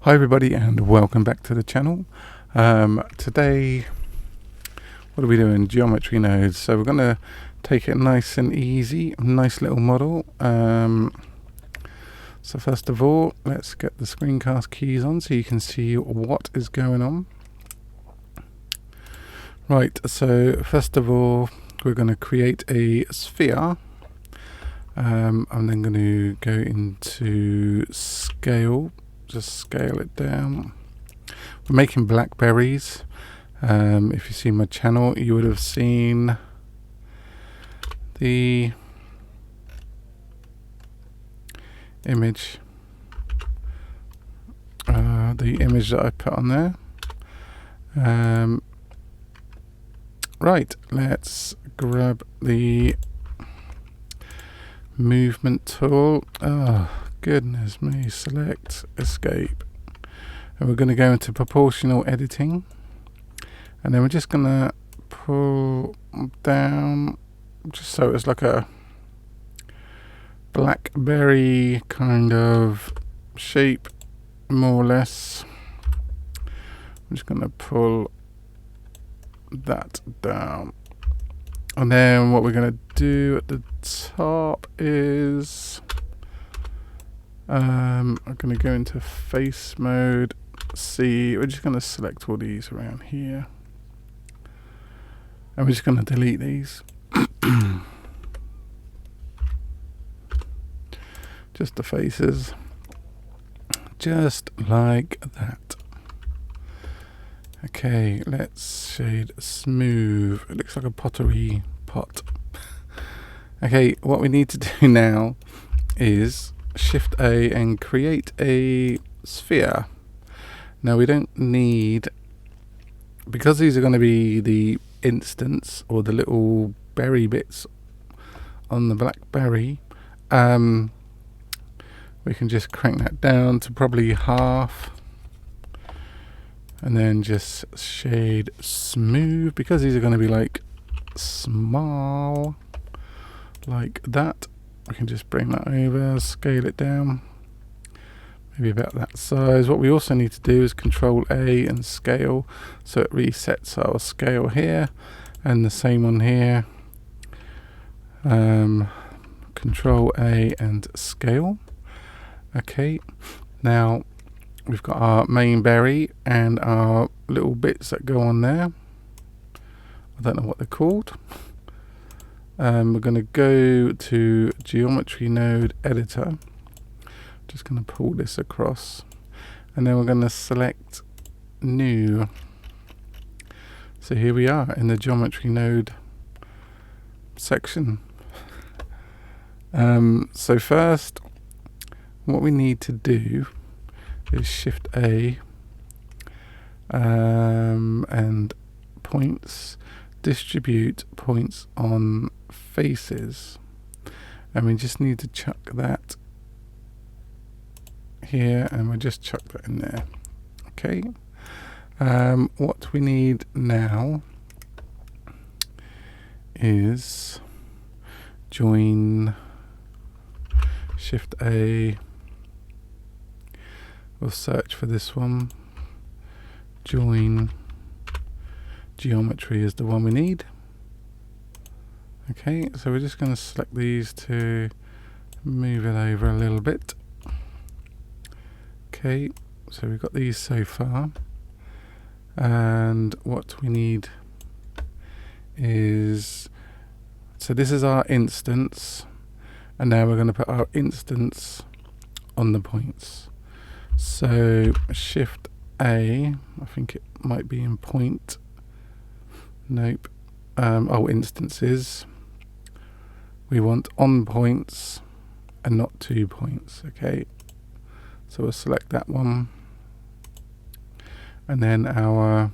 Hi everybody and welcome back to the channel. Today, what are we doing? Geometry nodes. So we're going to take it nice and easy, a nice little model. So first of all, let's get the screencast keys on so you can see what is going on. Right, so first of all, we're going to create a sphere. I'm then going to go into scale, just scale it down. We're making Blackberries. If you see my channel, you would have seen the image, that I put on there. Right, let's grab the movement tool. Oh, goodness me, select, escape. And we're going to go into proportional editing. And then we're just going to pull down, just so it's like a Blackberry kind of shape, more or less. I'm just going to pull that down. And then what we're going to do at the top is I'm going to go into face mode. See, we're just going to select all these around here. And we're just going to delete these. Just the faces. Just like that. Okay, let's shade smooth. It looks like a pottery pot. Okay, what we need to do now is Shift A and create a sphere. Now we don't need, because these are going to be the instance or the little berry bits on the Blackberry, we can just crank that down to probably half. And then just shade smooth, because these are going to be like small, like that. We can just bring that over, scale it down, maybe about that size. What we also need to do is Control A and scale, so it resets our scale here, and the same one here. Control A and scale. Okay, now we've got our main berry and our little bits that go on there. I don't know what they're called. We're going to go to geometry node editor. Just going to pull this across. And then we're going to select new. So here we are in the geometry node section. So first, what we need to do is Shift A and points, distribute points on faces, and we just need to chuck that here, and we'll just chuck that in there. Okay, what we need now is join, Shift A. We'll search for this one. Join geometry is the one we need. Okay, so we're just going to select these to move it over a little bit. Okay, so we've got these so far. And what we need is, so this is our instance. And now we're going to put our instance on the points. So Shift A, I think it might be in point. Nope. Instances. We want on points and not 2 points. Okay. So we'll select that one. And then our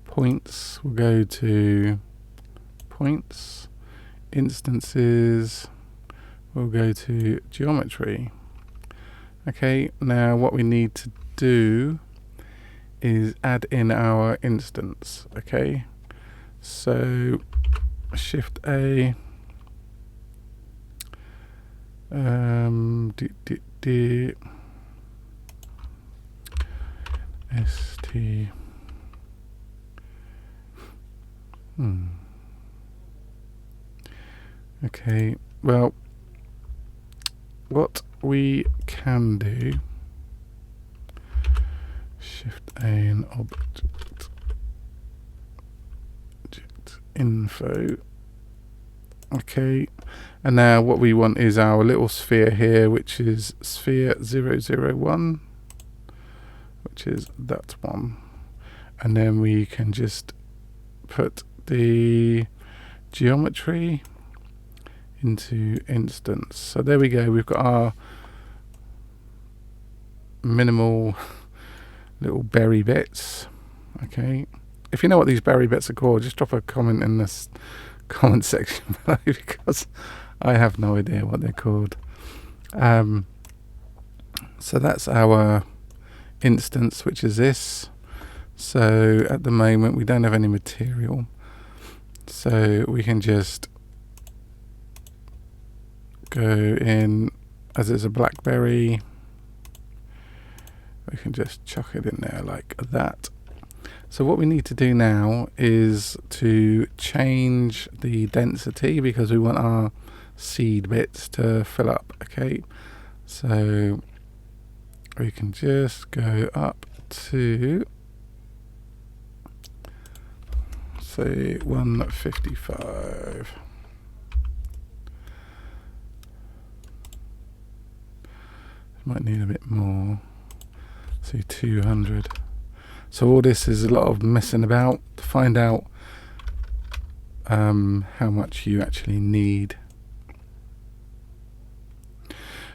points will go to points. Instances will go to geometry. Okay, now what we need to do is add in our instance. Okay, so Shift A, ST. Okay, well, what we can do, Shift A and object info. Okay, and now what we want is our little sphere here, which is sphere 001, which is that one. And then we can just put the geometry into instance. So there we go, we've got our minimal little berry bits. Okay, if you know what these berry bits are called, just drop a comment in this comment section below, because I have no idea what they're called. So that's our instance, which is this. So at the moment we don't have any material, so we can just go in, as it's a Blackberry, we can just chuck it in there like that. So what we need to do now is to change the density, because we want our seed bits to fill up. Okay, so we can just go up to, say, 155. Might need a bit more, say 200. So all this is a lot of messing about to find out how much you actually need.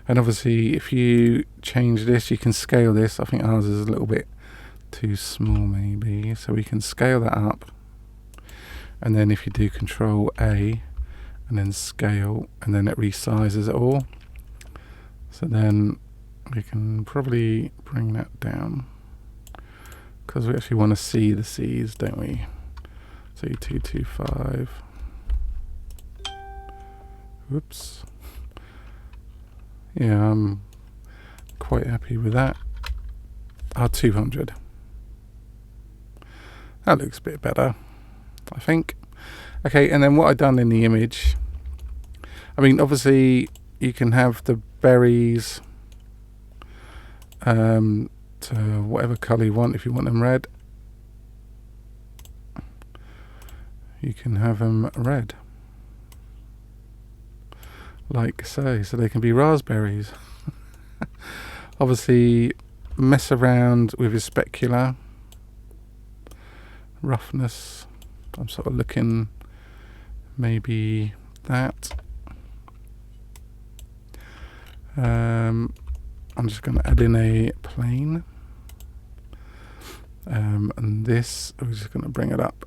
And obviously if you change this, you can scale this. I think ours is a little bit too small maybe, so we can scale that up. And then if you do Control A and then scale, and then it resizes it all. So then we can probably bring that down, because we actually want to see the seeds, don't we? Say 225. Whoops. Yeah, I'm quite happy with that. 200. That looks a bit better, I think. Okay, and then what I've done in the image, I mean, obviously you can have the berries to whatever colour you want. If you want them red, you can have them red, like so. So they can be raspberries. Obviously mess around with your specular roughness. I'm sort of looking maybe that. I'm just going to add in a plane, and this, we're just going to bring it up,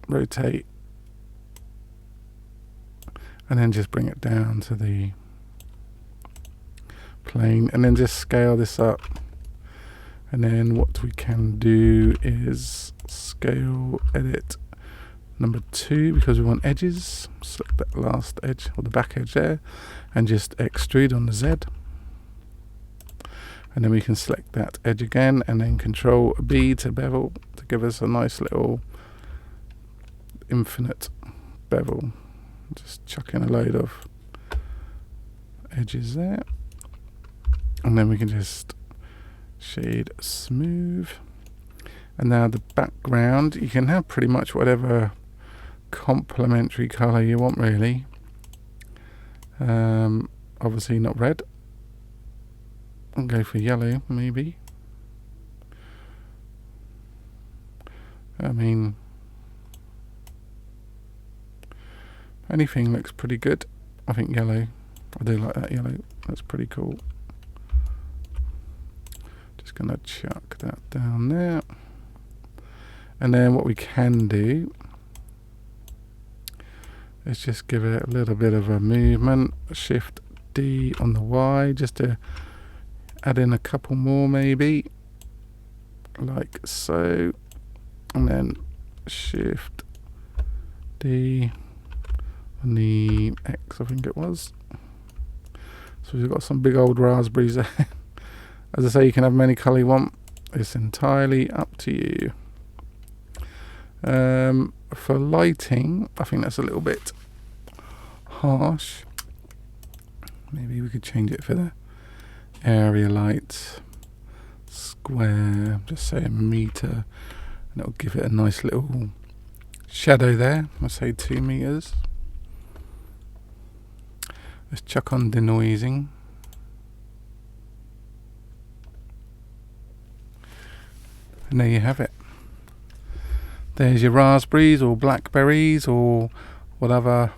rotate, and then just bring it down to the plane, and then just scale this up. And then what we can do is scale edit number 2, because we want edges. Select that last edge, or the back edge there, and just extrude on the Z. And then we can select that edge again, and then Control B to bevel, to give us a nice little infinite bevel. Just chuck in a load of edges there, and then we can just shade smooth. And now the background, you can have pretty much whatever complementary colour you want, really. Obviously not red. I'll go for yellow maybe. I mean, anything looks pretty good. I think yellow, I do like that yellow, that's pretty cool. Just gonna chuck that down there. And then what we can do is just give it a little bit of a movement. Shift D on the Y, just to add in a couple more maybe, like so. And then Shift D on the X, I think it was. So we've got some big old raspberries there. As I say, you can have any colour you want. It's entirely up to you. For lighting, I think that's a little bit harsh. Maybe we could change it for the area light. Square, just say a meter, and it'll give it a nice little shadow there. I'll say 2 meters. Let's chuck on denoising. And there you have it. There's your raspberries or blackberries or whatever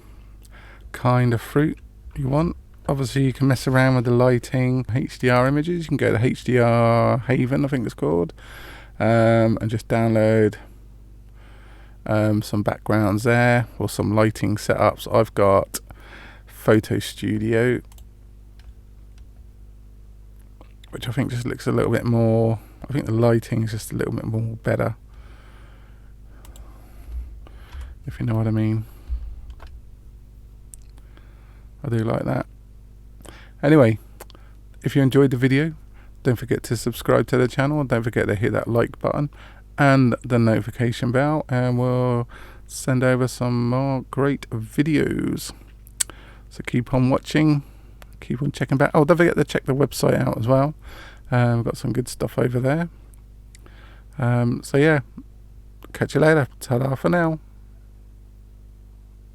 kind of fruit you want. Obviously you can mess around with the lighting, HDR images. You can go to HDR Haven, I think it's called, and just download some backgrounds there or some lighting setups. I've got Photo Studio, which I think just looks a little bit more, I think the lighting is just a little bit more better, if you know what I mean. I do like that. Anyway, if you enjoyed the video, don't forget to subscribe to the channel. Don't forget to hit that like button and the notification bell, and we'll send over some more great videos. So keep on watching, keep on checking back. Oh, don't forget to check the website out as well. We've got some good stuff over there. So yeah, catch you later. Ta-da for now.